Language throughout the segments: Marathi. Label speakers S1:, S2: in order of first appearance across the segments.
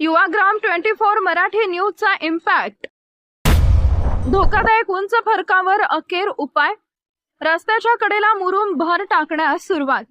S1: युवाग्राम 24 मराठी न्यूजचा इम्पॅक्ट. धोकादायक उंच फरकावर अखेर उपाय. रस्त्याच्या कडेला मुरुम भर टाकण्यास सुरुवात.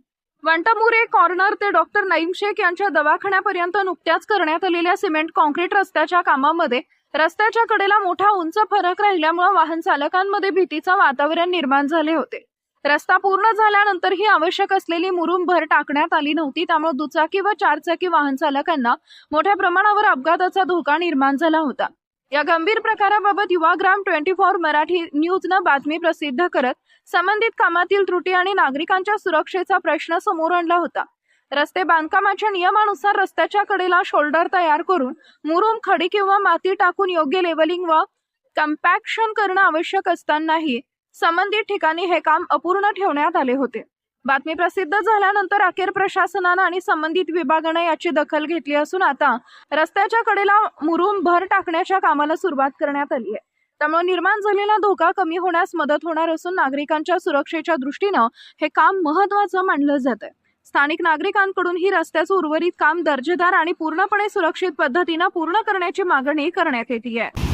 S1: वंटमुरे कॉर्नर ते डॉक्टर नईम शेख यांच्या दवाखान्यापर्यंत नुकत्याच करण्यात आलेल्या सिमेंट कॉन्क्रीट रस्त्याच्या कामामध्ये रस्त्याच्या कडेला मोठा उंच फरक राहिल्यामुळे वाहन चालकांमध्ये भीतीचं वातावरण निर्माण झाले होते. रस्ता पूर्ण झाल्यानंतरही आवश्यक असलेली मुरुम भर टाकण्यात आली नव्हती, त्यामुळे दुचाकी व चारचाकी वाहन चालकांना मोठ्या प्रमाणावर अपघाताचा धोका निर्माण झाला होता. या गंभीर प्रकाराबाबत युवाग्राम 24 मराठी न्यूजनं बातमी प्रसिद्ध करत संबंधित कामातील त्रुटी आणि नागरिकांच्या सुरक्षेचा प्रश्न समोर आणला होता. रस्ते बांधकामाच्या नियमानुसार रस्त्याच्या कडेला शोल्डर तयार करून मुरुम, खडी किंवा माती टाकून योग्य लेवलिंग व कम्पॅक्शन करणं आवश्यक असतानाही संबंधित ठिकाणी हे काम अपूर्ण ठेवण्यात आले होते. बातमी प्रसिद्ध झाल्यानंतर अखेर प्रशासनानं आणि संबंधित विभागानं याची दखल घेतली असून आता रस्त्याच्या कडेला मुरुम भर टाकण्याच्या कामाला सुरुवात करण्यात आली आहे. त्यामुळे निर्माण झालेला धोका कमी होण्यास मदत होणार असून नागरिकांच्या सुरक्षेच्या दृष्टीनं हे काम महत्त्वाचं मानलं जातंय. स्थानिक नागरिकांकडून ही रस्त्याचं उर्वरित काम दर्जेदार आणि पूर्णपणे सुरक्षित पद्धतीनं पूर्ण करण्याची मागणी करण्यात येते आहे.